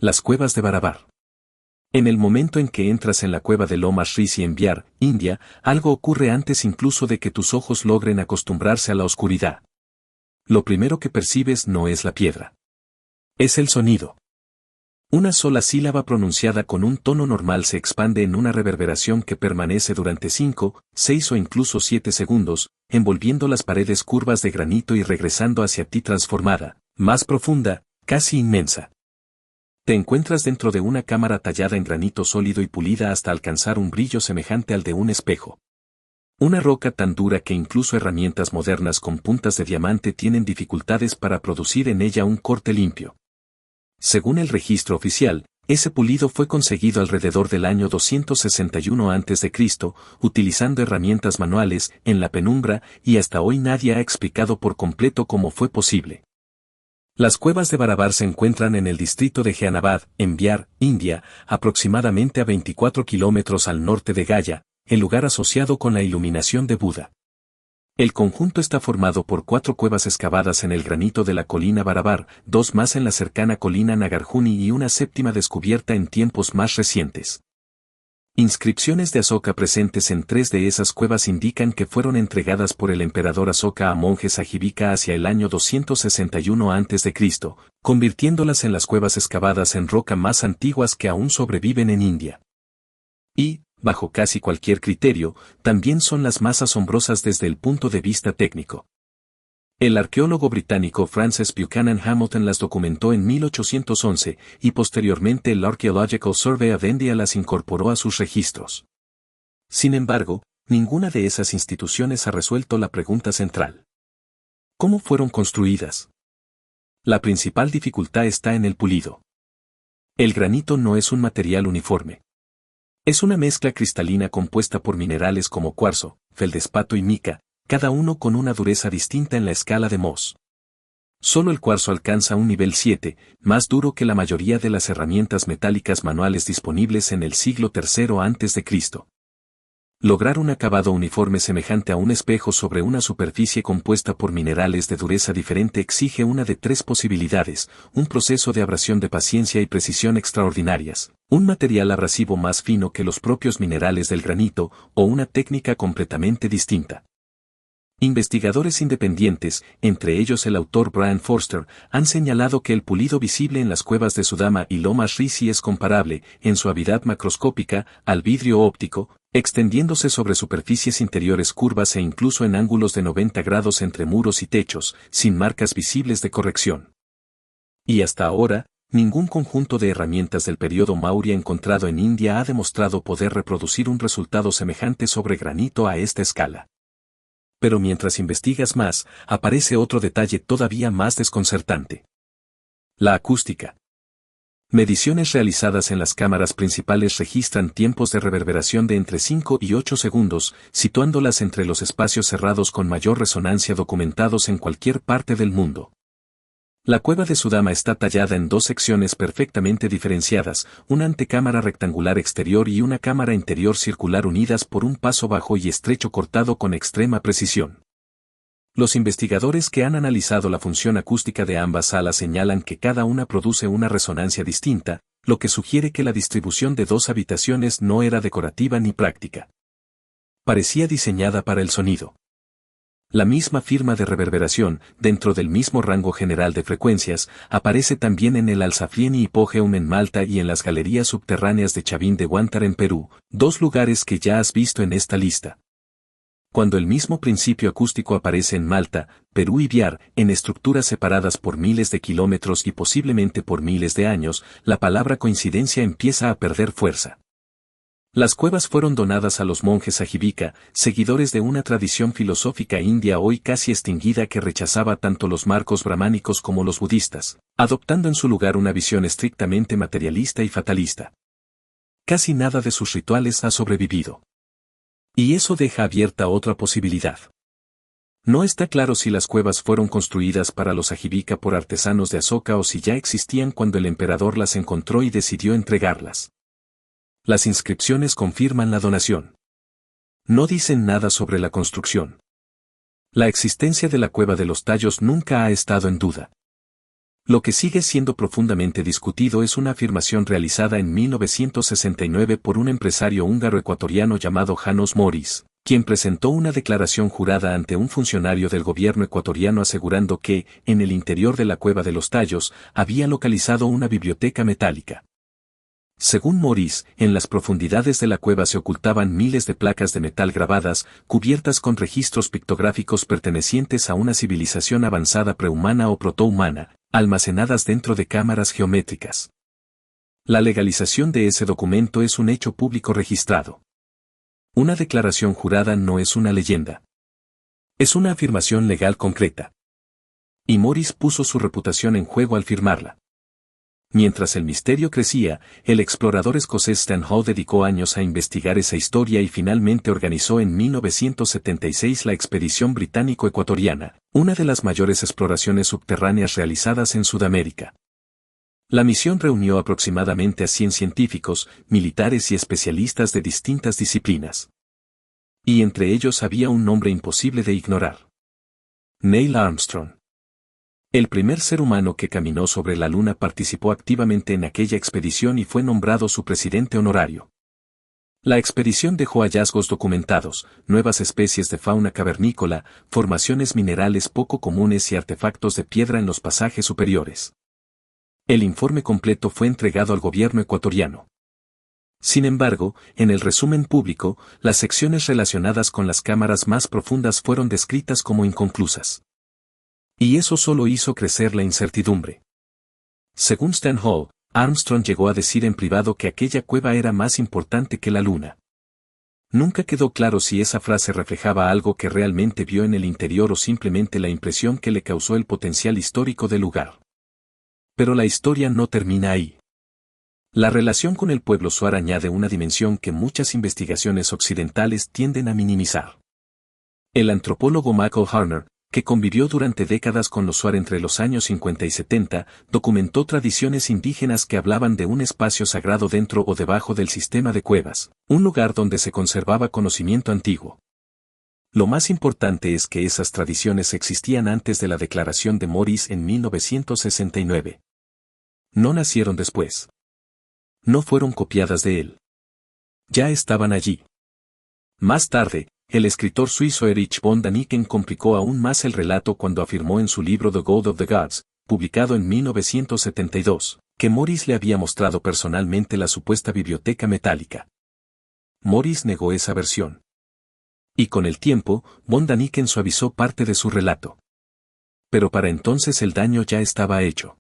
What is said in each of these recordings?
Las cuevas de Barabar. En el momento en que entras en la cueva de Lomas Rishi en Bihar, India, algo ocurre antes incluso de que tus ojos logren acostumbrarse a la oscuridad. Lo primero que percibes no es la piedra. Es el sonido. Una sola sílaba pronunciada con un tono normal se expande en una reverberación que permanece durante 5, 6 o incluso 7 segundos, envolviendo las paredes curvas de granito y regresando hacia ti transformada, más profunda, casi inmensa. Te encuentras dentro de una cámara tallada en granito sólido y pulida hasta alcanzar un brillo semejante al de un espejo. Una roca tan dura que incluso herramientas modernas con puntas de diamante tienen dificultades para producir en ella un corte limpio. Según el registro oficial, ese pulido fue conseguido alrededor del año 261 a.C., utilizando herramientas manuales, en la penumbra, y hasta hoy nadie ha explicado por completo cómo fue posible. Las cuevas de Barabar se encuentran en el distrito de Jehanabad, en Bihar, India, aproximadamente a 24 kilómetros al norte de Gaya, el lugar asociado con la iluminación de Buda. El conjunto está formado por 4 cuevas excavadas en el granito de la colina Barabar, 2 más en la cercana colina Nagarjuni y una séptima descubierta en tiempos más recientes. Inscripciones de Asoka presentes en 3 de esas cuevas indican que fueron entregadas por el emperador Asoka a monjes ajivika hacia el año 261 a.C., convirtiéndolas en las cuevas excavadas en roca más antiguas que aún sobreviven en India. Y, bajo casi cualquier criterio, también son las más asombrosas desde el punto de vista técnico. El arqueólogo británico Francis Buchanan Hamilton las documentó en 1811 y posteriormente el Archaeological Survey of India las incorporó a sus registros. Sin embargo, ninguna de esas instituciones ha resuelto la pregunta central. ¿Cómo fueron construidas? La principal dificultad está en el pulido. El granito no es un material uniforme. Es una mezcla cristalina compuesta por minerales como cuarzo, feldespato y mica, cada uno con una dureza distinta en la escala de Mohs. Solo el cuarzo alcanza un nivel 7, más duro que la mayoría de las herramientas metálicas manuales disponibles en el siglo III a.C. Lograr un acabado uniforme semejante a un espejo sobre una superficie compuesta por minerales de dureza diferente exige una de 3 posibilidades: un proceso de abrasión de paciencia y precisión extraordinarias, un material abrasivo más fino que los propios minerales del granito, o una técnica completamente distinta. Investigadores independientes, entre ellos el autor Brian Forster, han señalado que el pulido visible en las cuevas de Sudama y Lomas Rishi es comparable, en suavidad macroscópica, al vidrio óptico, extendiéndose sobre superficies interiores curvas e incluso en ángulos de 90 grados entre muros y techos, sin marcas visibles de corrección. Y hasta ahora, ningún conjunto de herramientas del periodo Maurya encontrado en India ha demostrado poder reproducir un resultado semejante sobre granito a esta escala. Pero mientras investigas más, aparece otro detalle todavía más desconcertante. La acústica. Mediciones realizadas en las cámaras principales registran tiempos de reverberación de entre 5 y 8 segundos, situándolas entre los espacios cerrados con mayor resonancia documentados en cualquier parte del mundo. La cueva de Sudama está tallada en 2 secciones perfectamente diferenciadas, una antecámara rectangular exterior y una cámara interior circular unidas por un paso bajo y estrecho cortado con extrema precisión. Los investigadores que han analizado la función acústica de ambas salas señalan que cada una produce una resonancia distinta, lo que sugiere que la distribución de 2 habitaciones no era decorativa ni práctica. Parecía diseñada para el sonido. La misma firma de reverberación, dentro del mismo rango general de frecuencias, aparece también en el Alsafieni Hypogeum en Malta y en las galerías subterráneas de Chavín de Huántar en Perú, 2 lugares que ya has visto en esta lista. Cuando el mismo principio acústico aparece en Malta, Perú y Bihar, en estructuras separadas por miles de kilómetros y posiblemente por miles de años, la palabra coincidencia empieza a perder fuerza. Las cuevas fueron donadas a los monjes ajivika, seguidores de una tradición filosófica india hoy casi extinguida que rechazaba tanto los marcos brahmánicos como los budistas, adoptando en su lugar una visión estrictamente materialista y fatalista. Casi nada de sus rituales ha sobrevivido. Y eso deja abierta otra posibilidad. No está claro si las cuevas fueron construidas para los ajivika por artesanos de Asoka o si ya existían cuando el emperador las encontró y decidió entregarlas. Las inscripciones confirman la donación. No dicen nada sobre la construcción. La existencia de la cueva de los tallos nunca ha estado en duda. Lo que sigue siendo profundamente discutido es una afirmación realizada en 1969 por un empresario húngaro-ecuatoriano llamado János Morisz, quien presentó una declaración jurada ante un funcionario del gobierno ecuatoriano asegurando que, en el interior de la Cueva de los Tallos, había localizado una biblioteca metálica. Según Morisz, en las profundidades de la cueva se ocultaban miles de placas de metal grabadas, cubiertas con registros pictográficos pertenecientes a una civilización avanzada prehumana o protohumana, almacenadas dentro de cámaras geométricas. La legalización de ese documento es un hecho público registrado. Una declaración jurada no es una leyenda. Es una afirmación legal concreta. Y Morisz puso su reputación en juego al firmarla. Mientras el misterio crecía, el explorador escocés Stan Hall dedicó años a investigar esa historia y finalmente organizó en 1976 la expedición británico-ecuatoriana, una de las mayores exploraciones subterráneas realizadas en Sudamérica. La misión reunió aproximadamente a 100 científicos, militares y especialistas de distintas disciplinas. Y entre ellos había un nombre imposible de ignorar. Neil Armstrong. El primer ser humano que caminó sobre la Luna participó activamente en aquella expedición y fue nombrado su presidente honorario. La expedición dejó hallazgos documentados, nuevas especies de fauna cavernícola, formaciones minerales poco comunes y artefactos de piedra en los pasajes superiores. El informe completo fue entregado al gobierno ecuatoriano. Sin embargo, en el resumen público, las secciones relacionadas con las cámaras más profundas fueron descritas como inconclusas. Y eso solo hizo crecer la incertidumbre. Según Stan Hall, Armstrong llegó a decir en privado que aquella cueva era más importante que la Luna. Nunca quedó claro si esa frase reflejaba algo que realmente vio en el interior o simplemente la impresión que le causó el potencial histórico del lugar. Pero la historia no termina ahí. La relación con el pueblo Shuar añade una dimensión que muchas investigaciones occidentales tienden a minimizar. El antropólogo Michael Harner, que convivió durante décadas con los Shuar entre los años 50 y 70, documentó tradiciones indígenas que hablaban de un espacio sagrado dentro o debajo del sistema de cuevas, un lugar donde se conservaba conocimiento antiguo. Lo más importante es que esas tradiciones existían antes de la declaración de Morisz en 1969. No nacieron después. No fueron copiadas de él. Ya estaban allí. Más tarde, el escritor suizo Erich von Däniken complicó aún más el relato cuando afirmó en su libro The Gold of the Gods, publicado en 1972, que Morisz le había mostrado personalmente la supuesta biblioteca metálica. Morisz negó esa versión. Y con el tiempo, von Däniken suavizó parte de su relato. Pero para entonces el daño ya estaba hecho.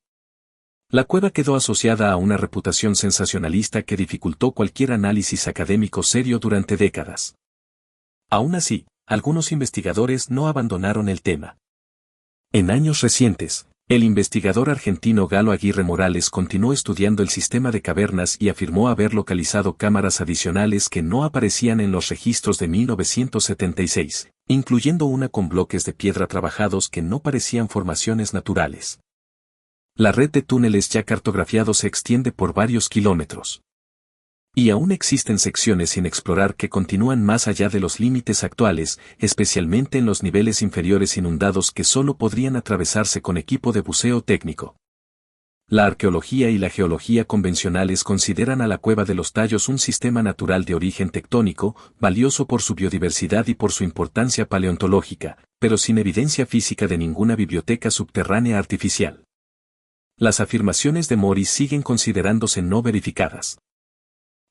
La cueva quedó asociada a una reputación sensacionalista que dificultó cualquier análisis académico serio durante décadas. Aún así, algunos investigadores no abandonaron el tema. En años recientes, el investigador argentino Galo Aguirre Morales continuó estudiando el sistema de cavernas y afirmó haber localizado cámaras adicionales que no aparecían en los registros de 1976, incluyendo una con bloques de piedra trabajados que no parecían formaciones naturales. La red de túneles ya cartografiados se extiende por varios kilómetros. Y aún existen secciones sin explorar que continúan más allá de los límites actuales, especialmente en los niveles inferiores inundados que solo podrían atravesarse con equipo de buceo técnico. La arqueología y la geología convencionales consideran a la Cueva de los Tallos un sistema natural de origen tectónico, valioso por su biodiversidad y por su importancia paleontológica, pero sin evidencia física de ninguna biblioteca subterránea artificial. Las afirmaciones de Morisz siguen considerándose no verificadas.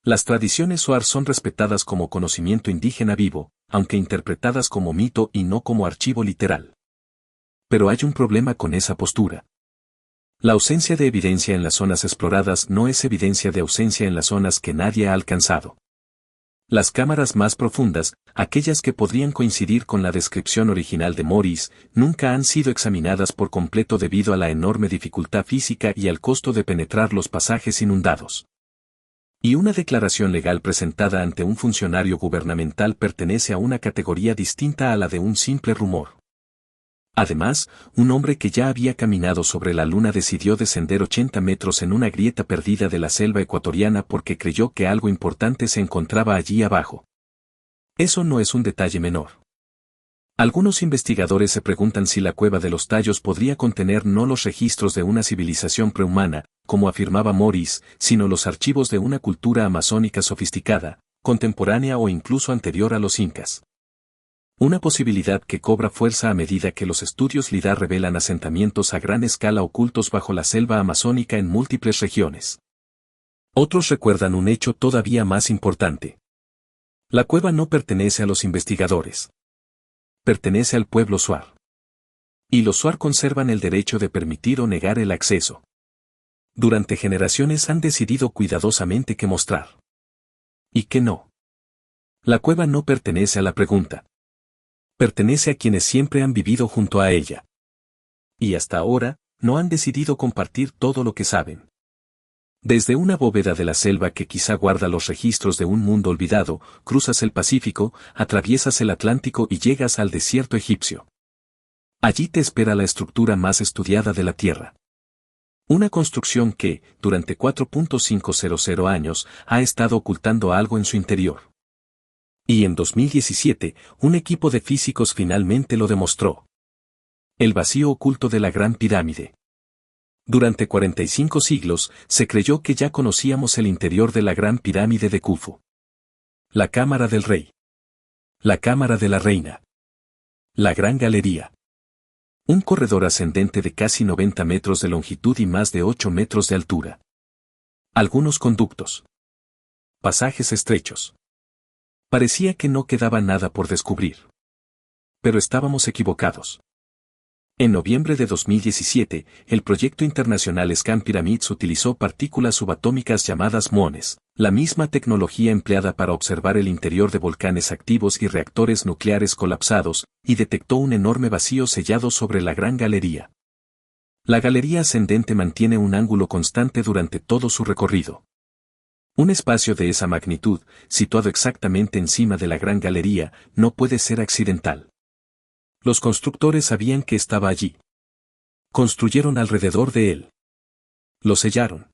Las tradiciones Shuar son respetadas como conocimiento indígena vivo, aunque interpretadas como mito y no como archivo literal. Pero hay un problema con esa postura. La ausencia de evidencia en las zonas exploradas no es evidencia de ausencia en las zonas que nadie ha alcanzado. Las cámaras más profundas, aquellas que podrían coincidir con la descripción original de Morisz, nunca han sido examinadas por completo debido a la enorme dificultad física y al costo de penetrar los pasajes inundados. Y una declaración legal presentada ante un funcionario gubernamental pertenece a una categoría distinta a la de un simple rumor. Además, un hombre que ya había caminado sobre la Luna decidió descender 80 metros en una grieta perdida de la selva ecuatoriana porque creyó que algo importante se encontraba allí abajo. Eso no es un detalle menor. Algunos investigadores se preguntan si la cueva de los tallos podría contener no los registros de una civilización prehumana, como afirmaba Morris, sino los archivos de una cultura amazónica sofisticada, contemporánea o incluso anterior a los incas. Una posibilidad que cobra fuerza a medida que los estudios LIDAR revelan asentamientos a gran escala ocultos bajo la selva amazónica en múltiples regiones. Otros recuerdan un hecho todavía más importante. La cueva no pertenece a los investigadores. Pertenece al pueblo Shuar. Y los Shuar conservan el derecho de permitir o negar el acceso. Durante generaciones han decidido cuidadosamente qué mostrar. Y qué no. La cueva no pertenece a la pregunta. Pertenece a quienes siempre han vivido junto a ella. Y hasta ahora, no han decidido compartir todo lo que saben. Desde una bóveda de la selva que quizá guarda los registros de un mundo olvidado, cruzas el Pacífico, atraviesas el Atlántico y llegas al desierto egipcio. Allí te espera la estructura más estudiada de la Tierra. Una construcción que, durante 4.500 años, ha estado ocultando algo en su interior. Y en 2017, un equipo de físicos finalmente lo demostró. El vacío oculto de la Gran Pirámide. Durante 45 siglos, se creyó que ya conocíamos el interior de la Gran Pirámide de Khufu. La Cámara del Rey. La Cámara de la Reina. La Gran Galería. Un corredor ascendente de casi 90 metros de longitud y más de 8 metros de altura. Algunos conductos. Pasajes estrechos. Parecía que no quedaba nada por descubrir. Pero estábamos equivocados. En noviembre de 2017, el proyecto internacional Scan Pyramids utilizó partículas subatómicas llamadas muones, la misma tecnología empleada para observar el interior de volcanes activos y reactores nucleares colapsados, y detectó un enorme vacío sellado sobre la Gran Galería. La galería ascendente mantiene un ángulo constante durante todo su recorrido. Un espacio de esa magnitud, situado exactamente encima de la Gran Galería, no puede ser accidental. Los constructores sabían que estaba allí. Construyeron alrededor de él. Lo sellaron.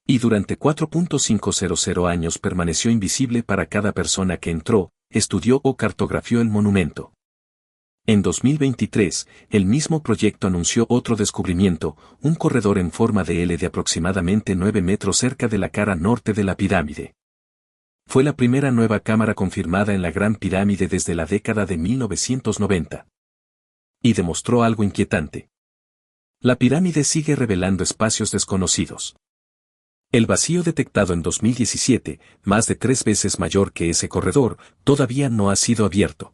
Y durante 4.500 años permaneció invisible para cada persona que entró, estudió o cartografió el monumento. En 2023, el mismo proyecto anunció otro descubrimiento, un corredor en forma de L de aproximadamente 9 metros cerca de la cara norte de la pirámide. Fue la primera nueva cámara confirmada en la Gran Pirámide desde la década de 1990. Y demostró algo inquietante. La pirámide sigue revelando espacios desconocidos. El vacío detectado en 2017, más de 3 veces mayor que ese corredor, todavía no ha sido abierto.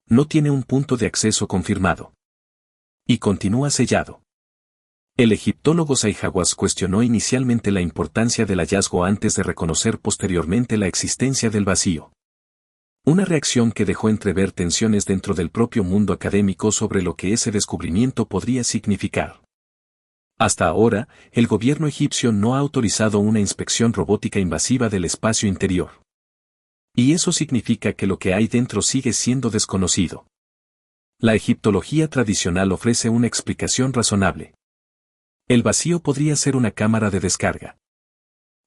No tiene un punto de acceso confirmado. Y continúa sellado. El egiptólogo Zahi Hawass cuestionó inicialmente la importancia del hallazgo antes de reconocer posteriormente la existencia del vacío. Una reacción que dejó entrever tensiones dentro del propio mundo académico sobre lo que ese descubrimiento podría significar. Hasta ahora, el gobierno egipcio no ha autorizado una inspección robótica invasiva del espacio interior. Y eso significa que lo que hay dentro sigue siendo desconocido. La egiptología tradicional ofrece una explicación razonable. El vacío podría ser una cámara de descarga.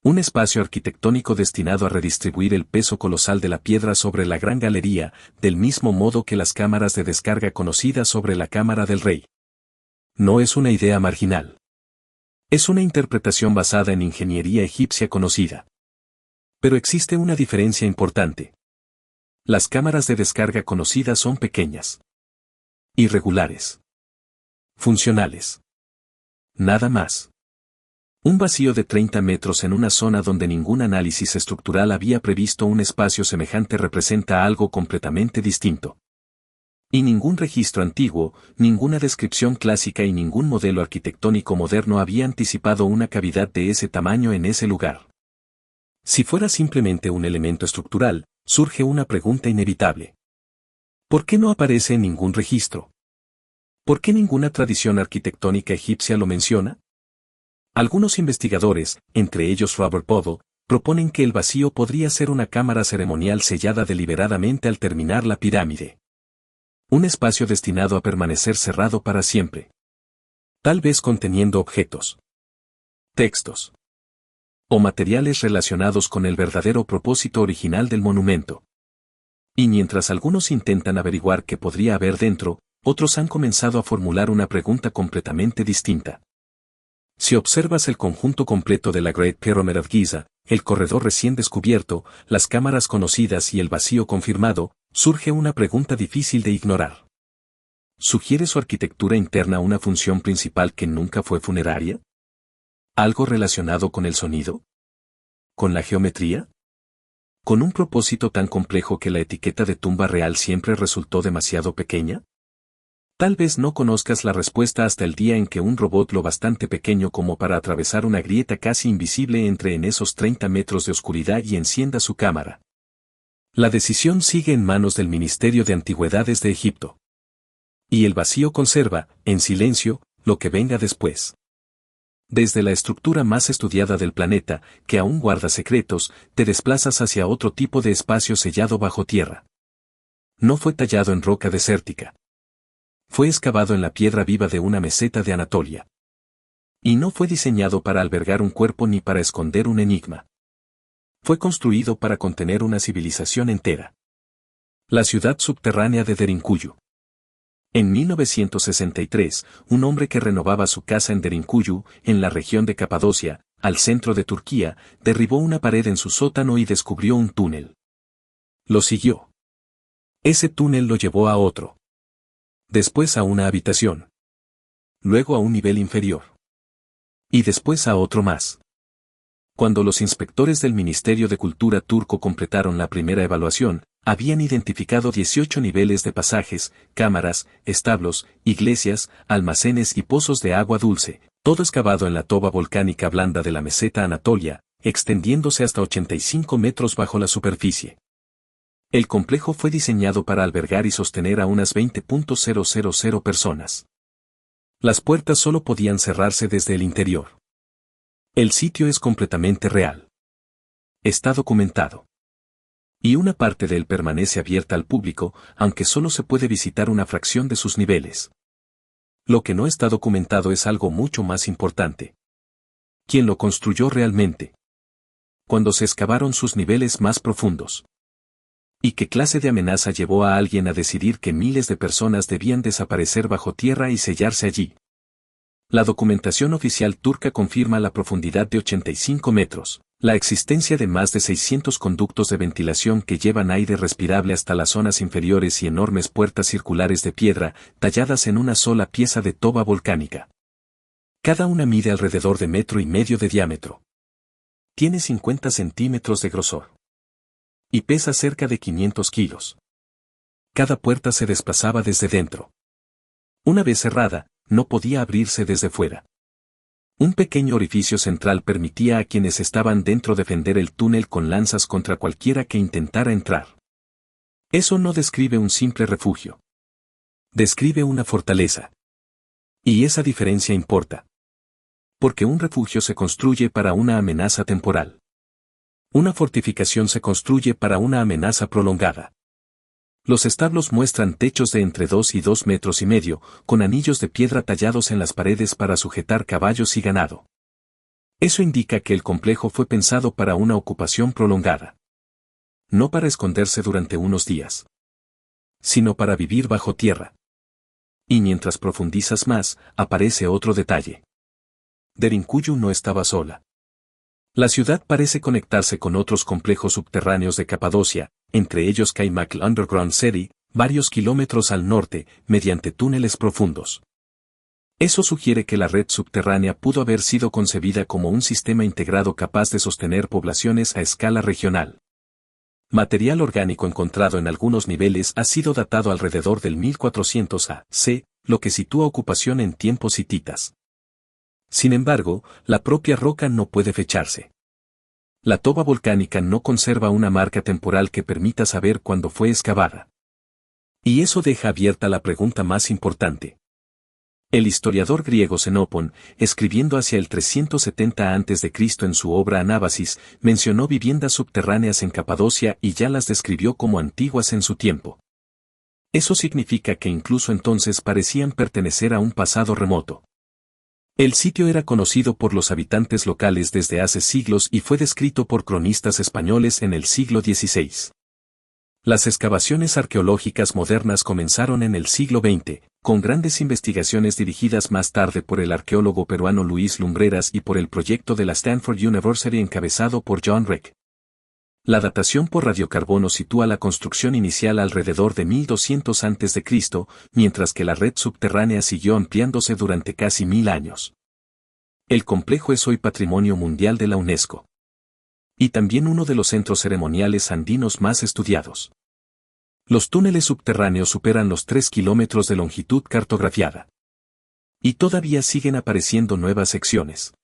Un espacio arquitectónico destinado a redistribuir el peso colosal de la piedra sobre la Gran Galería, del mismo modo que las cámaras de descarga conocidas sobre la Cámara del Rey. No es una idea marginal. Es una interpretación basada en ingeniería egipcia conocida. Pero existe una diferencia importante. Las cámaras de descarga conocidas son pequeñas. Irregulares. Funcionales. Nada más. Un vacío de 30 metros en una zona donde ningún análisis estructural había previsto un espacio semejante representa algo completamente distinto. Y ningún registro antiguo, ninguna descripción clásica y ningún modelo arquitectónico moderno había anticipado una cavidad de ese tamaño en ese lugar. Si fuera simplemente un elemento estructural, surge una pregunta inevitable. ¿Por qué no aparece en ningún registro? ¿Por qué ninguna tradición arquitectónica egipcia lo menciona? Algunos investigadores, entre ellos Robert Podo, proponen que el vacío podría ser una cámara ceremonial sellada deliberadamente al terminar la pirámide. Un espacio destinado a permanecer cerrado para siempre. Tal vez conteniendo objetos, textos o materiales relacionados con el verdadero propósito original del monumento. Y mientras algunos intentan averiguar qué podría haber dentro, otros han comenzado a formular una pregunta completamente distinta. Si observas el conjunto completo de la Great Pyramid of Giza, el corredor recién descubierto, las cámaras conocidas y el vacío confirmado, surge una pregunta difícil de ignorar. ¿Sugiere su arquitectura interna una función principal que nunca fue funeraria? ¿Algo relacionado con el sonido? ¿Con la geometría? ¿Con un propósito tan complejo que la etiqueta de tumba real siempre resultó demasiado pequeña? Tal vez no conozcas la respuesta hasta el día en que un robot lo bastante pequeño como para atravesar una grieta casi invisible entre en esos 30 metros de oscuridad y encienda su cámara. La decisión sigue en manos del Ministerio de Antigüedades de Egipto. Y el vacío conserva, en silencio, lo que venga después. Desde la estructura más estudiada del planeta, que aún guarda secretos, te desplazas hacia otro tipo de espacio sellado bajo tierra. No fue tallado en roca desértica. Fue excavado en la piedra viva de una meseta de Anatolia. Y no fue diseñado para albergar un cuerpo ni para esconder un enigma. Fue construido para contener una civilización entera. La ciudad subterránea de Derinkuyu. En 1963, un hombre que renovaba su casa en Derinkuyu, en la región de Capadocia, al centro de Turquía, derribó una pared en su sótano y descubrió un túnel. Lo siguió. Ese túnel lo llevó a otro. Después a una habitación. Luego a un nivel inferior. Y después a otro más. Cuando los inspectores del Ministerio de Cultura turco completaron la primera evaluación, habían identificado 18 niveles de pasajes, cámaras, establos, iglesias, almacenes y pozos de agua dulce, todo excavado en la toba volcánica blanda de la meseta Anatolia, extendiéndose hasta 85 metros bajo la superficie. El complejo fue diseñado para albergar y sostener a unas 20.000 personas. Las puertas solo podían cerrarse desde el interior. El sitio es completamente real. Está documentado. Y una parte de él permanece abierta al público, aunque solo se puede visitar una fracción de sus niveles. Lo que no está documentado es algo mucho más importante. ¿Quién lo construyó realmente? Cuando se excavaron sus niveles más profundos. ¿Y qué clase de amenaza llevó a alguien a decidir que miles de personas debían desaparecer bajo tierra y sellarse allí? La documentación oficial turca confirma la profundidad de 85 metros, la existencia de más de 600 conductos de ventilación que llevan aire respirable hasta las zonas inferiores y enormes puertas circulares de piedra, talladas en una sola pieza de toba volcánica. Cada una mide alrededor de 1,5 metros de diámetro. Tiene 50 centímetros de grosor. Y pesa cerca de 500 kilos. Cada puerta se desplazaba desde dentro. Una vez cerrada, no podía abrirse desde fuera. Un pequeño orificio central permitía a quienes estaban dentro defender el túnel con lanzas contra cualquiera que intentara entrar. Eso no describe un simple refugio. Describe una fortaleza. Y esa diferencia importa. Porque un refugio se construye para una amenaza temporal. Una fortificación se construye para una amenaza prolongada. Los establos muestran techos de entre 2 y 2,5 metros, con anillos de piedra tallados en las paredes para sujetar caballos y ganado. Eso indica que el complejo fue pensado para una ocupación prolongada. No para esconderse durante unos días. Sino para vivir bajo tierra. Y mientras profundizas más, aparece otro detalle. Derinkuyu no estaba sola. La ciudad parece conectarse con otros complejos subterráneos de Capadocia, entre ellos Kaymaklı Underground City, varios kilómetros al norte, mediante túneles profundos. Eso sugiere que la red subterránea pudo haber sido concebida como un sistema integrado capaz de sostener poblaciones a escala regional. Material orgánico encontrado en algunos niveles ha sido datado alrededor del 1400 a.C., lo que sitúa ocupación en tiempos hititas. Sin embargo, la propia roca no puede fecharse. La toba volcánica no conserva una marca temporal que permita saber cuándo fue excavada. Y eso deja abierta la pregunta más importante. El historiador griego Xenofón, escribiendo hacia el 370 a.C. en su obra Anábasis, mencionó viviendas subterráneas en Capadocia y ya las describió como antiguas en su tiempo. Eso significa que incluso entonces parecían pertenecer a un pasado remoto. El sitio era conocido por los habitantes locales desde hace siglos y fue descrito por cronistas españoles en el siglo XVI. Las excavaciones arqueológicas modernas comenzaron en el siglo XX, con grandes investigaciones dirigidas más tarde por el arqueólogo peruano Luis Lumbreras y por el proyecto de la Stanford University encabezado por John Reck. La datación por radiocarbono sitúa la construcción inicial alrededor de 1200 a.C., mientras que la red subterránea siguió ampliándose durante casi 1000 años. El complejo es hoy Patrimonio Mundial de la UNESCO. Y también uno de los centros ceremoniales andinos más estudiados. Los túneles subterráneos superan los 3 kilómetros de longitud cartografiada. Y todavía siguen apareciendo nuevas secciones.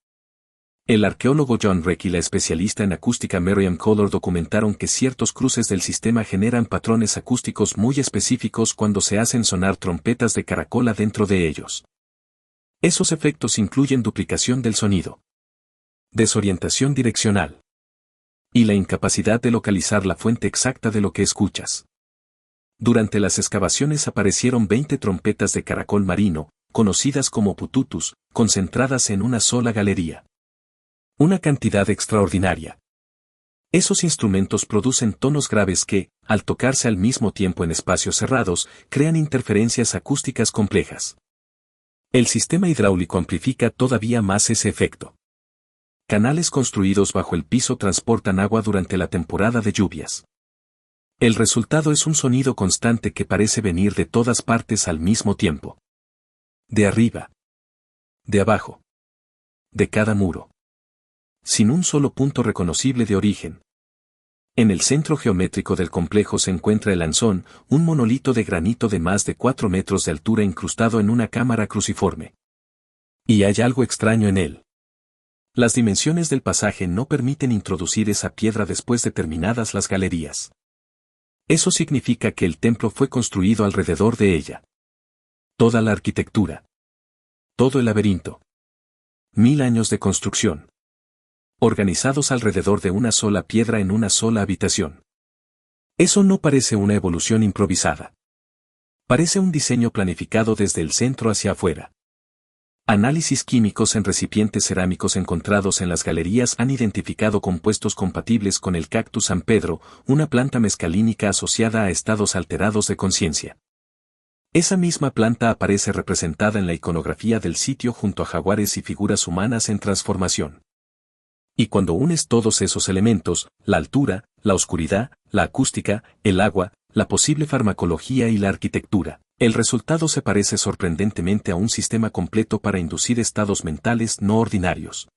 El arqueólogo John Reck y la especialista en acústica Miriam Kohler documentaron que ciertos cruces del sistema generan patrones acústicos muy específicos cuando se hacen sonar trompetas de caracola dentro de ellos. Esos efectos incluyen duplicación del sonido, desorientación direccional y la incapacidad de localizar la fuente exacta de lo que escuchas. Durante las excavaciones aparecieron 20 trompetas de caracol marino, conocidas como pututus, concentradas en una sola galería. Una cantidad extraordinaria. Esos instrumentos producen tonos graves que, al tocarse al mismo tiempo en espacios cerrados, crean interferencias acústicas complejas. El sistema hidráulico amplifica todavía más ese efecto. Canales construidos bajo el piso transportan agua durante la temporada de lluvias. El resultado es un sonido constante que parece venir de todas partes al mismo tiempo. De arriba. De abajo. De cada muro. Sin un solo punto reconocible de origen. En el centro geométrico del complejo se encuentra el Ansón, un monolito de granito de más de 4 metros de altura incrustado en una cámara cruciforme. Y hay algo extraño en él. Las dimensiones del pasaje no permiten introducir esa piedra después de terminadas las galerías. Eso significa que el templo fue construido alrededor de ella. Toda la arquitectura. Todo el laberinto. 1000 años de construcción. Organizados alrededor de una sola piedra en una sola habitación. Eso no parece una evolución improvisada. Parece un diseño planificado desde el centro hacia afuera. Análisis químicos en recipientes cerámicos encontrados en las galerías han identificado compuestos compatibles con el cactus San Pedro, una planta mescalínica asociada a estados alterados de conciencia. Esa misma planta aparece representada en la iconografía del sitio junto a jaguares y figuras humanas en transformación. Y cuando unes todos esos elementos, la altura, la oscuridad, la acústica, el agua, la posible farmacología y la arquitectura, el resultado se parece sorprendentemente a un sistema completo para inducir estados mentales no ordinarios.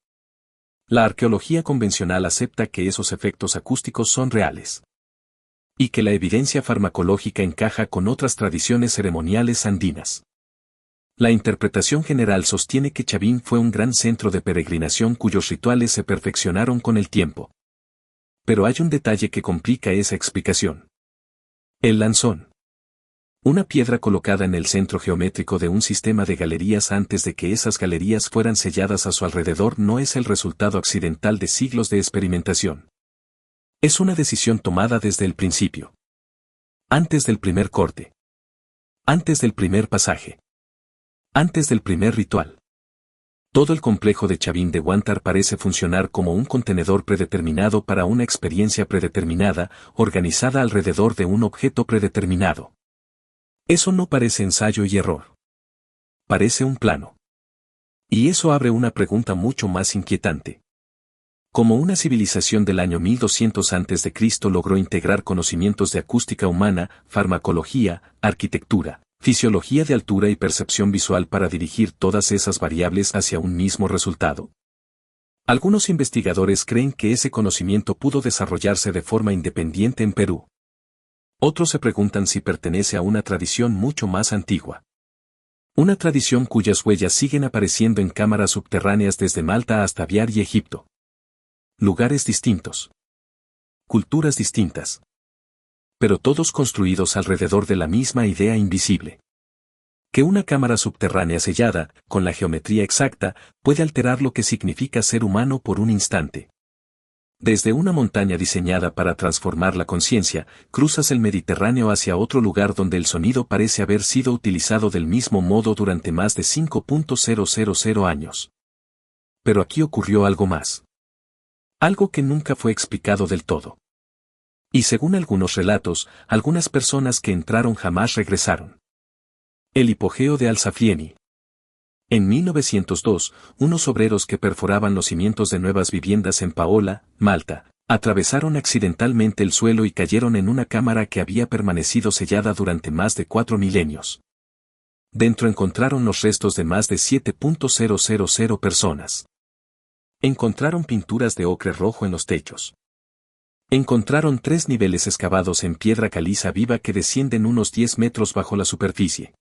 La arqueología convencional acepta que esos efectos acústicos son reales. Y que la evidencia farmacológica encaja con otras tradiciones ceremoniales andinas. La interpretación general sostiene que Chavín fue un gran centro de peregrinación cuyos rituales se perfeccionaron con el tiempo. Pero hay un detalle que complica esa explicación. El lanzón. Una piedra colocada en el centro geométrico de un sistema de galerías antes de que esas galerías fueran selladas a su alrededor no es el resultado accidental de siglos de experimentación. Es una decisión tomada desde el principio. Antes del primer corte. Antes del primer pasaje. Antes del primer ritual. Todo el complejo de Chavín de Huántar parece funcionar como un contenedor predeterminado para una experiencia predeterminada, organizada alrededor de un objeto predeterminado. Eso no parece ensayo y error. Parece un plano. Y eso abre una pregunta mucho más inquietante. ¿Cómo una civilización del año 1200 a.C. logró integrar conocimientos de acústica humana, farmacología, arquitectura, fisiología de altura y percepción visual para dirigir todas esas variables hacia un mismo resultado? Algunos investigadores creen que ese conocimiento pudo desarrollarse de forma independiente en Perú. Otros se preguntan si pertenece a una tradición mucho más antigua. Una tradición cuyas huellas siguen apareciendo en cámaras subterráneas desde Malta hasta Biar y Egipto. Lugares distintos. Culturas distintas. Pero todos construidos alrededor de la misma idea invisible. Que una cámara subterránea sellada, con la geometría exacta, puede alterar lo que significa ser humano por un instante. Desde una montaña diseñada para transformar la conciencia, cruzas el Mediterráneo hacia otro lugar donde el sonido parece haber sido utilizado del mismo modo durante más de 5.000 años. Pero aquí ocurrió algo más. Algo que nunca fue explicado del todo. Y según algunos relatos, algunas personas que entraron jamás regresaron. El hipogeo de Al-Saflieni. En 1902, unos obreros que perforaban los cimientos de nuevas viviendas en Paola, Malta, atravesaron accidentalmente el suelo y cayeron en una cámara que había permanecido sellada durante más de 4 milenios. Dentro encontraron los restos de más de 7.000 personas. Encontraron pinturas de ocre rojo en los techos. Encontraron 3 niveles excavados en piedra caliza viva que descienden unos 10 metros bajo la superficie.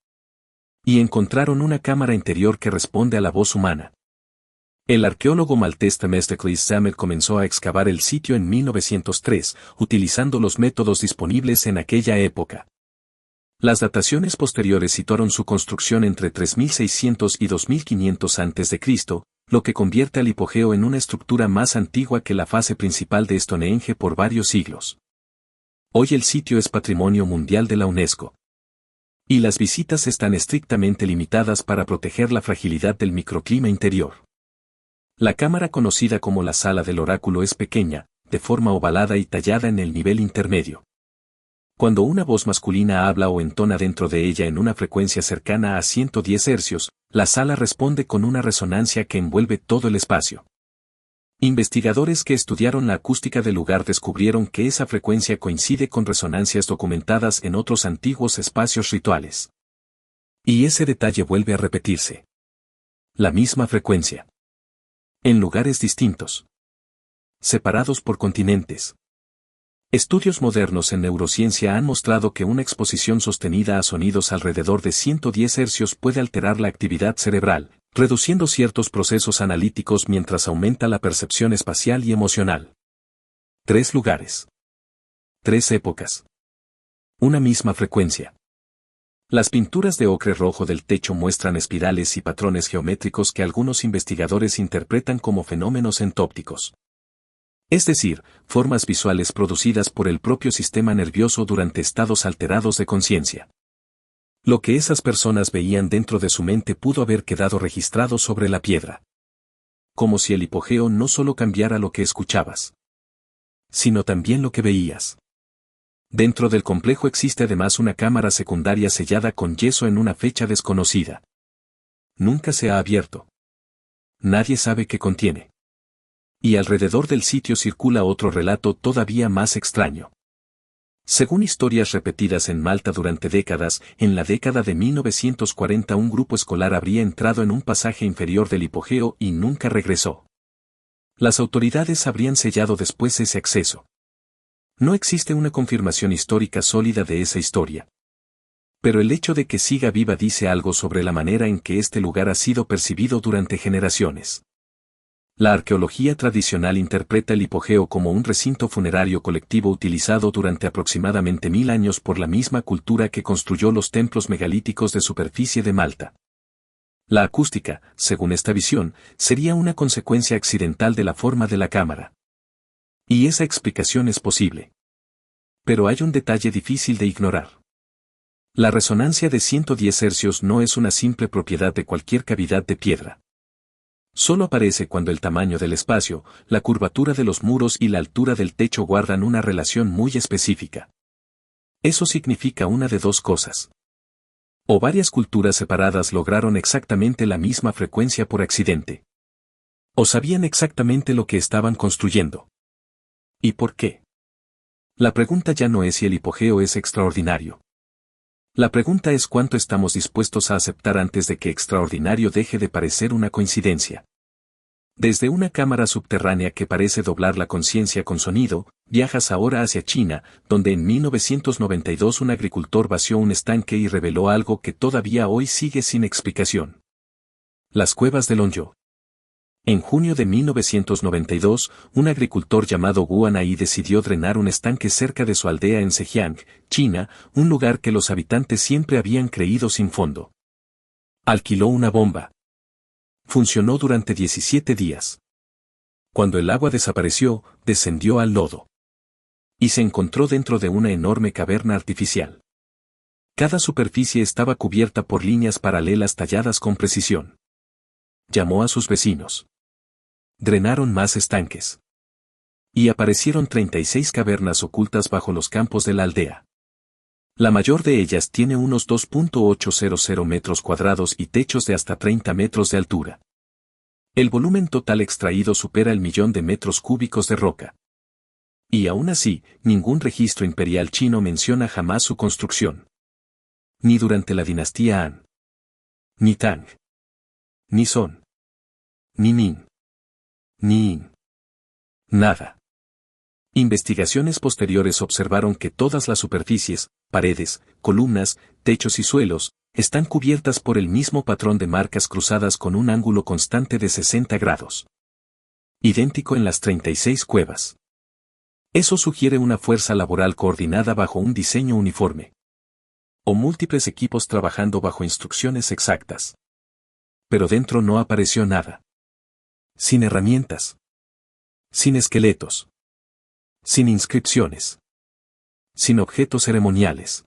Y encontraron una cámara interior que responde a la voz humana. El arqueólogo maltés Themistocles Zamet comenzó a excavar el sitio en 1903, utilizando los métodos disponibles en aquella época. Las dataciones posteriores situaron su construcción entre 3600 y 2500 a.C., lo que convierte al hipogeo en una estructura más antigua que la fase principal de Stonehenge por varios siglos. Hoy el sitio es Patrimonio Mundial de la UNESCO. Y las visitas están estrictamente limitadas para proteger la fragilidad del microclima interior. La cámara conocida como la Sala del Oráculo es pequeña, de forma ovalada y tallada en el nivel intermedio. Cuando una voz masculina habla o entona dentro de ella en una frecuencia cercana a 110 Hz, la sala responde con una resonancia que envuelve todo el espacio. Investigadores que estudiaron la acústica del lugar descubrieron que esa frecuencia coincide con resonancias documentadas en otros antiguos espacios rituales. Y ese detalle vuelve a repetirse. La misma frecuencia. En lugares distintos. Separados por continentes. Estudios modernos en neurociencia han mostrado que una exposición sostenida a sonidos alrededor de 110 Hz puede alterar la actividad cerebral, reduciendo ciertos procesos analíticos mientras aumenta la percepción espacial y emocional. 3 lugares. 3 épocas. Una misma frecuencia. Las pinturas de ocre rojo del techo muestran espirales y patrones geométricos que algunos investigadores interpretan como fenómenos entópticos. Es decir, formas visuales producidas por el propio sistema nervioso durante estados alterados de conciencia. Lo que esas personas veían dentro de su mente pudo haber quedado registrado sobre la piedra. Como si el hipogeo no solo cambiara lo que escuchabas, sino también lo que veías. Dentro del complejo existe además una cámara secundaria sellada con yeso en una fecha desconocida. Nunca se ha abierto. Nadie sabe qué contiene. Y alrededor del sitio circula otro relato todavía más extraño. Según historias repetidas en Malta durante décadas, en la década de 1940 un grupo escolar habría entrado en un pasaje inferior del hipogeo y nunca regresó. Las autoridades habrían sellado después ese acceso. No existe una confirmación histórica sólida de esa historia. Pero el hecho de que siga viva dice algo sobre la manera en que este lugar ha sido percibido durante generaciones. La arqueología tradicional interpreta el hipogeo como un recinto funerario colectivo utilizado durante aproximadamente 1000 años por la misma cultura que construyó los templos megalíticos de superficie de Malta. La acústica, según esta visión, sería una consecuencia accidental de la forma de la cámara. Y esa explicación es posible. Pero hay un detalle difícil de ignorar. La resonancia de 110 Hz no es una simple propiedad de cualquier cavidad de piedra. Solo aparece cuando el tamaño del espacio, la curvatura de los muros y la altura del techo guardan una relación muy específica. Eso significa una de dos cosas. O varias culturas separadas lograron exactamente la misma frecuencia por accidente. O sabían exactamente lo que estaban construyendo. ¿Y por qué? La pregunta ya no es si el hipogeo es extraordinario. La pregunta es cuánto estamos dispuestos a aceptar antes de que extraordinario deje de parecer una coincidencia. Desde una cámara subterránea que parece doblar la conciencia con sonido, viajas ahora hacia China, donde en 1992 un agricultor vació un estanque y reveló algo que todavía hoy sigue sin explicación. Las cuevas de Longzhou. En junio de 1992, un agricultor llamado Guan Ai decidió drenar un estanque cerca de su aldea en Zhejiang, China, un lugar que los habitantes siempre habían creído sin fondo. Alquiló una bomba. Funcionó durante 17 días. Cuando el agua desapareció, descendió al lodo. Y se encontró dentro de una enorme caverna artificial. Cada superficie estaba cubierta por líneas paralelas talladas con precisión. Llamó a sus vecinos. Drenaron más estanques. Y aparecieron 36 cavernas ocultas bajo los campos de la aldea. La mayor de ellas tiene unos 2.800 metros cuadrados y techos de hasta 30 metros de altura. El volumen total extraído supera el 1.000.000 de metros cúbicos de roca. Y aún así, ningún registro imperial chino menciona jamás su construcción. Ni durante la dinastía Han, ni Tang, ni Song, ni Ming, ni Yin. Nada. Investigaciones posteriores observaron que todas las superficies, paredes, columnas, techos y suelos, están cubiertas por el mismo patrón de marcas cruzadas con un ángulo constante de 60 grados. Idéntico en las 36 cuevas. Eso sugiere una fuerza laboral coordinada bajo un diseño uniforme. O múltiples equipos trabajando bajo instrucciones exactas. Pero dentro no apareció nada. Sin herramientas. Sin esqueletos. Sin inscripciones. Sin objetos ceremoniales.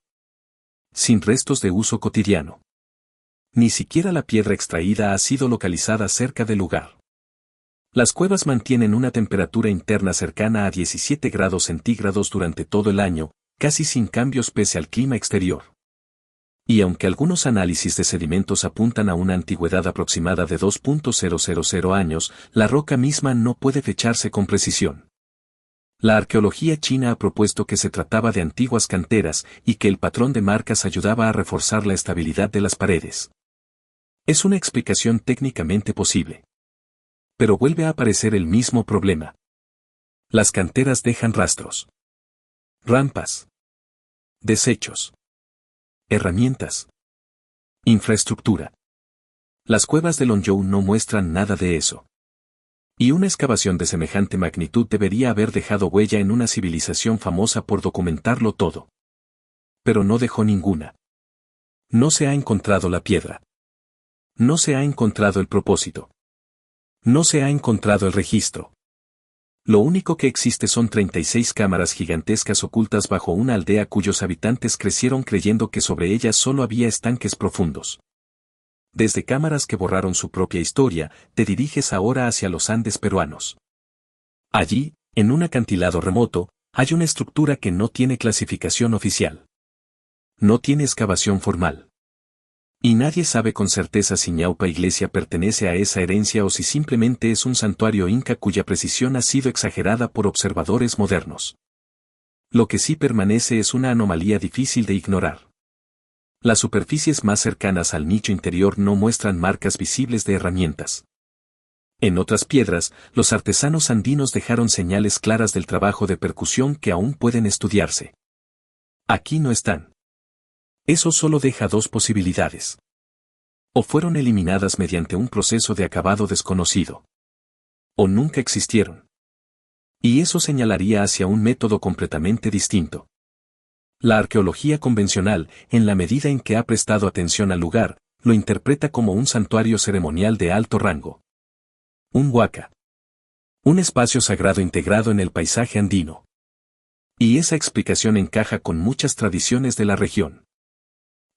Sin restos de uso cotidiano. Ni siquiera la piedra extraída ha sido localizada cerca del lugar. Las cuevas mantienen una temperatura interna cercana a 17 grados centígrados durante todo el año, casi sin cambios pese al clima exterior. Y aunque algunos análisis de sedimentos apuntan a una antigüedad aproximada de 2.000 años, la roca misma no puede fecharse con precisión. La arqueología china ha propuesto que se trataba de antiguas canteras y que el patrón de marcas ayudaba a reforzar la estabilidad de las paredes. Es una explicación técnicamente posible. Pero vuelve a aparecer el mismo problema. Las canteras dejan rastros. Rampas. Desechos. Herramientas. Infraestructura. Las cuevas de Longyou no muestran nada de eso. Y una excavación de semejante magnitud debería haber dejado huella en una civilización famosa por documentarlo todo. Pero no dejó ninguna. No se ha encontrado la piedra. No se ha encontrado el propósito. No se ha encontrado el registro. Lo único que existe son 36 cámaras gigantescas ocultas bajo una aldea cuyos habitantes crecieron creyendo que sobre ellas solo había estanques profundos. Desde cámaras que borraron su propia historia, te diriges ahora hacia los Andes peruanos. Allí, en un acantilado remoto, hay una estructura que no tiene clasificación oficial. No tiene excavación formal. Y nadie sabe con certeza si Ñaupa Iglesia pertenece a esa herencia o si simplemente es un santuario inca cuya precisión ha sido exagerada por observadores modernos. Lo que sí permanece es una anomalía difícil de ignorar. Las superficies más cercanas al nicho interior no muestran marcas visibles de herramientas. En otras piedras, los artesanos andinos dejaron señales claras del trabajo de percusión que aún pueden estudiarse. Aquí no están. Eso solo deja dos posibilidades. O fueron eliminadas mediante un proceso de acabado desconocido. O nunca existieron. Y eso señalaría hacia un método completamente distinto. La arqueología convencional, en la medida en que ha prestado atención al lugar, lo interpreta como un santuario ceremonial de alto rango. Un huaca. Un espacio sagrado integrado en el paisaje andino. Y esa explicación encaja con muchas tradiciones de la región.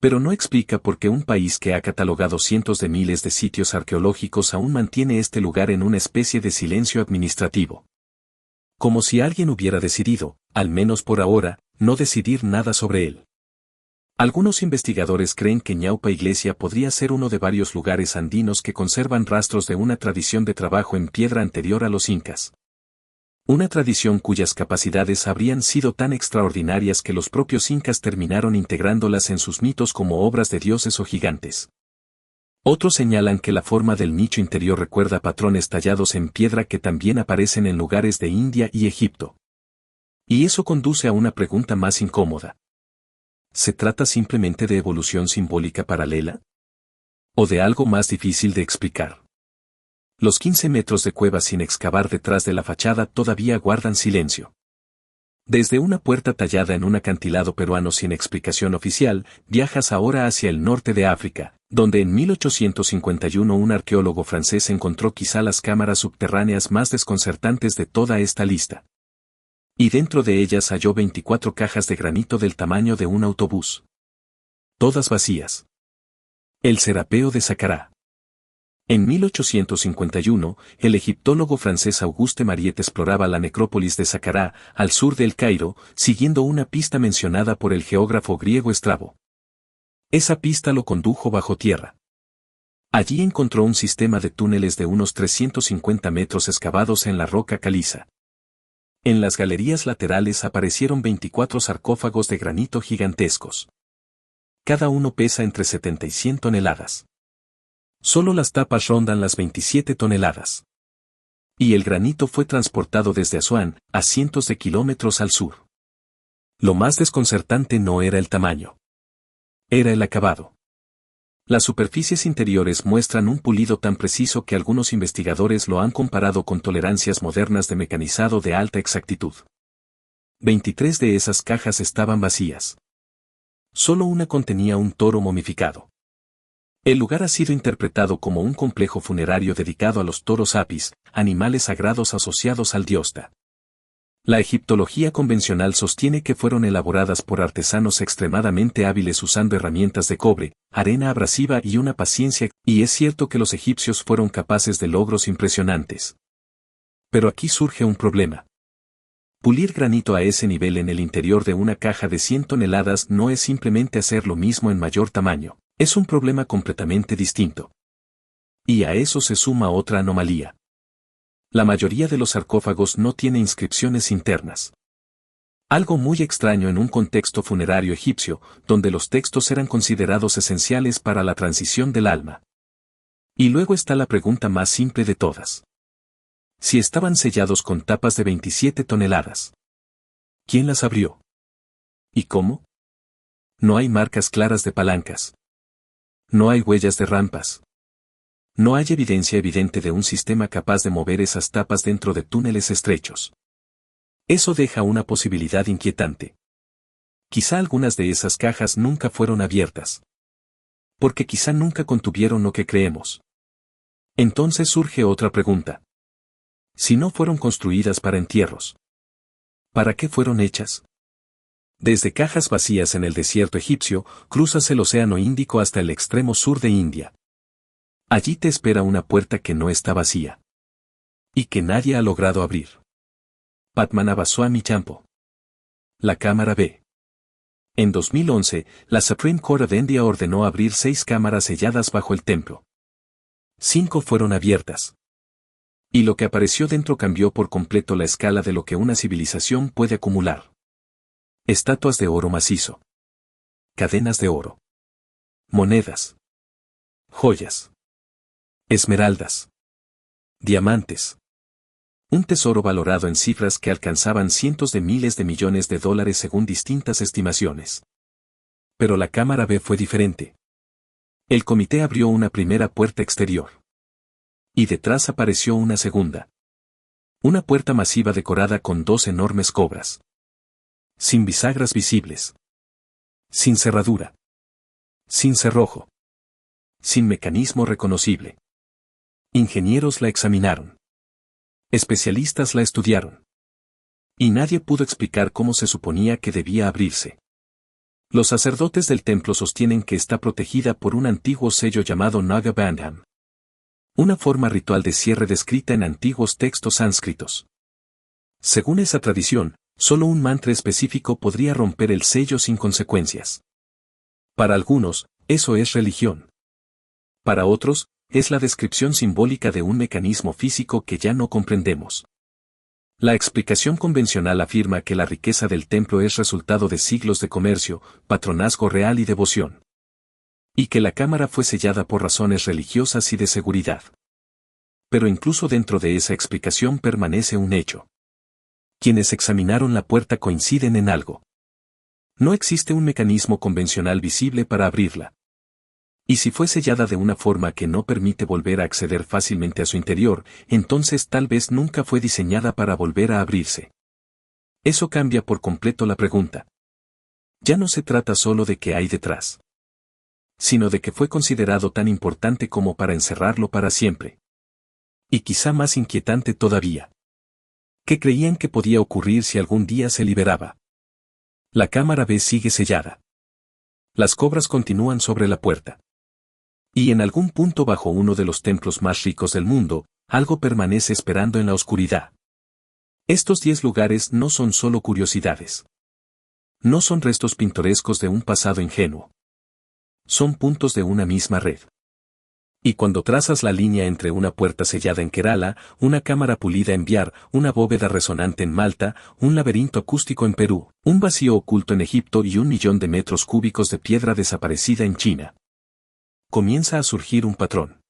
Pero no explica por qué un país que ha catalogado cientos de miles de sitios arqueológicos aún mantiene este lugar en una especie de silencio administrativo. Como si alguien hubiera decidido, al menos por ahora, no decidir nada sobre él. Algunos investigadores creen que Ñaupa Iglesia podría ser uno de varios lugares andinos que conservan rastros de una tradición de trabajo en piedra anterior a los incas. Una tradición cuyas capacidades habrían sido tan extraordinarias que los propios incas terminaron integrándolas en sus mitos como obras de dioses o gigantes. Otros señalan que la forma del nicho interior recuerda patrones tallados en piedra que también aparecen en lugares de India y Egipto. Y eso conduce a una pregunta más incómoda. ¿Se trata simplemente de evolución simbólica paralela? ¿O de algo más difícil de explicar? Los 15 metros de cueva sin excavar detrás de la fachada todavía guardan silencio. Desde una puerta tallada en un acantilado peruano sin explicación oficial, viajas ahora hacia el norte de África, donde en 1851 un arqueólogo francés encontró quizá las cámaras subterráneas más desconcertantes de toda esta lista. Y dentro de ellas halló 24 cajas de granito del tamaño de un autobús. Todas vacías. El Serapeo de Saqqara. En 1851, el egiptólogo francés Auguste Mariette exploraba la necrópolis de Saqqara, al sur del Cairo, siguiendo una pista mencionada por el geógrafo griego Estrabo. Esa pista lo condujo bajo tierra. Allí encontró un sistema de túneles de unos 350 metros excavados en la roca caliza. En las galerías laterales aparecieron 24 sarcófagos de granito gigantescos. Cada uno pesa entre 70 y 100 toneladas. Solo las tapas rondan las 27 toneladas. Y el granito fue transportado desde Asuán, a cientos de kilómetros al sur. Lo más desconcertante no era el tamaño. Era el acabado. Las superficies interiores muestran un pulido tan preciso que algunos investigadores lo han comparado con tolerancias modernas de mecanizado de alta exactitud. 23 de esas cajas estaban vacías. Solo una contenía un toro momificado. El lugar ha sido interpretado como un complejo funerario dedicado a los toros apis, animales sagrados asociados al dios Ta. La egiptología convencional sostiene que fueron elaboradas por artesanos extremadamente hábiles usando herramientas de cobre, arena abrasiva y una paciencia, y es cierto que los egipcios fueron capaces de logros impresionantes. Pero aquí surge un problema. Pulir granito a ese nivel en el interior de una caja de 100 toneladas no es simplemente hacer lo mismo en mayor tamaño. Es un problema completamente distinto. Y a eso se suma otra anomalía. La mayoría de los sarcófagos no tiene inscripciones internas. Algo muy extraño en un contexto funerario egipcio, donde los textos eran considerados esenciales para la transición del alma. Y luego está la pregunta más simple de todas. Si estaban sellados con tapas de 27 toneladas. ¿Quién las abrió? ¿Y cómo? No hay marcas claras de palancas. No hay huellas de rampas. No hay evidencia evidente de un sistema capaz de mover esas tapas dentro de túneles estrechos. Eso deja una posibilidad inquietante. Quizá algunas de esas cajas nunca fueron abiertas. Porque quizá nunca contuvieron lo que creemos. Entonces surge otra pregunta. Si no fueron construidas para entierros, ¿para qué fueron hechas? Desde cajas vacías en el desierto egipcio, cruzas el Océano Índico hasta el extremo sur de India. Allí te espera una puerta que no está vacía. Y que nadie ha logrado abrir. Padmanabha Swami Champo. La Cámara B. En 2011, la Supreme Court of India ordenó abrir 6 cámaras selladas bajo el templo. 5 fueron abiertas. Y lo que apareció dentro cambió por completo la escala de lo que una civilización puede acumular. Estatuas de oro macizo. Cadenas de oro. Monedas. Joyas. Esmeraldas. Diamantes. Un tesoro valorado en cifras que alcanzaban cientos de miles de millones de dólares según distintas estimaciones. Pero la Cámara B fue diferente. El comité abrió una primera puerta exterior. Y detrás apareció una segunda. Una puerta masiva decorada con 2 enormes cobras. Sin bisagras visibles. Sin cerradura. Sin cerrojo. Sin mecanismo reconocible. Ingenieros la examinaron. Especialistas la estudiaron. Y nadie pudo explicar cómo se suponía que debía abrirse. Los sacerdotes del templo sostienen que está protegida por un antiguo sello llamado Naga Bandham. Una forma ritual de cierre descrita en antiguos textos sánscritos. Según esa tradición, solo un mantra específico podría romper el sello sin consecuencias. Para algunos, eso es religión. Para otros, es la descripción simbólica de un mecanismo físico que ya no comprendemos. La explicación convencional afirma que la riqueza del templo es resultado de siglos de comercio, patronazgo real y devoción. Y que la cámara fue sellada por razones religiosas y de seguridad. Pero incluso dentro de esa explicación permanece un hecho. Quienes examinaron la puerta coinciden en algo. No existe un mecanismo convencional visible para abrirla. Y si fue sellada de una forma que no permite volver a acceder fácilmente a su interior, entonces tal vez nunca fue diseñada para volver a abrirse. Eso cambia por completo la pregunta. Ya no se trata solo de qué hay detrás, sino de que fue considerado tan importante como para encerrarlo para siempre. Y quizá más inquietante todavía. ¿Qué creían que podía ocurrir si algún día se liberaba? La cámara B sigue sellada. Las cobras continúan sobre la puerta. Y en algún punto bajo uno de los templos más ricos del mundo, algo permanece esperando en la oscuridad. Estos 10 lugares no son solo curiosidades. No son restos pintorescos de un pasado ingenuo. Son puntos de una misma red. Y cuando trazas la línea entre una puerta sellada en Kerala, una cámara pulida en Bihar, una bóveda resonante en Malta, un laberinto acústico en Perú, un vacío oculto en Egipto y 1.000.000 de metros cúbicos de piedra desaparecida en China, comienza a surgir un patrón.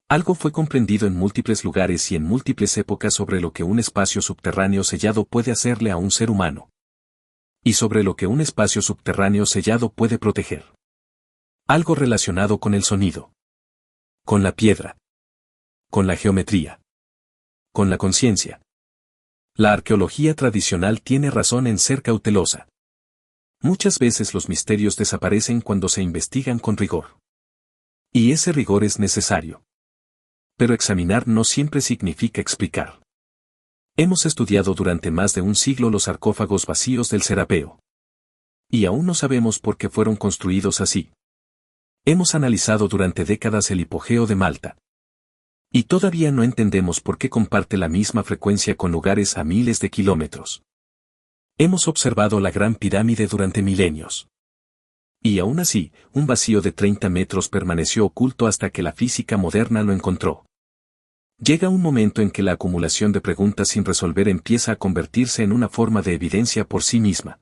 Algo fue comprendido en múltiples lugares y en múltiples épocas sobre lo que un espacio subterráneo sellado puede hacerle a un ser humano. Y sobre lo que un espacio subterráneo sellado puede proteger. Algo relacionado con el sonido. Con la piedra. Con la geometría. Con la conciencia. La arqueología tradicional tiene razón en ser cautelosa. Muchas veces los misterios desaparecen cuando se investigan con rigor. Y ese rigor es necesario. Pero examinar no siempre significa explicar. Hemos estudiado durante más de un siglo los sarcófagos vacíos del Serapeo. Y aún no sabemos por qué fueron construidos así. Hemos analizado durante décadas el hipogeo de Malta. Y todavía no entendemos por qué comparte la misma frecuencia con lugares a miles de kilómetros. Hemos observado la Gran Pirámide durante milenios. Y aún así, un vacío de 30 metros permaneció oculto hasta que la física moderna lo encontró. Llega un momento en que la acumulación de preguntas sin resolver empieza a convertirse en una forma de evidencia por sí misma.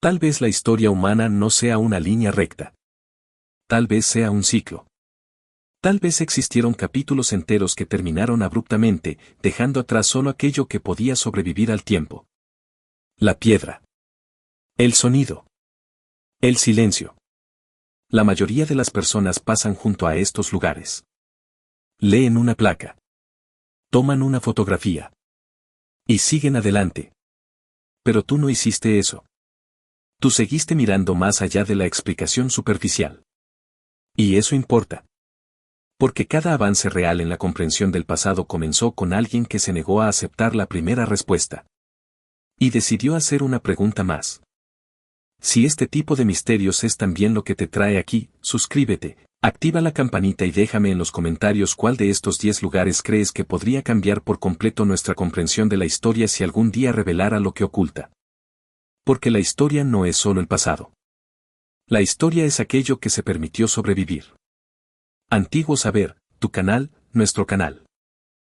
Tal vez la historia humana no sea una línea recta. Tal vez sea un ciclo. Tal vez existieron capítulos enteros que terminaron abruptamente, dejando atrás solo aquello que podía sobrevivir al tiempo. La piedra. El sonido. El silencio. La mayoría de las personas pasan junto a estos lugares. Leen una placa. Toman una fotografía. Y siguen adelante. Pero tú no hiciste eso. Tú seguiste mirando más allá de la explicación superficial. Y eso importa. Porque cada avance real en la comprensión del pasado comenzó con alguien que se negó a aceptar la primera respuesta. Y decidió hacer una pregunta más. Si este tipo de misterios es también lo que te trae aquí, suscríbete, activa la campanita y déjame en los comentarios cuál de estos 10 lugares crees que podría cambiar por completo nuestra comprensión de la historia si algún día revelara lo que oculta. Porque la historia no es solo el pasado. La historia es aquello que se permitió sobrevivir. Antiguo Saber, tu canal, nuestro canal.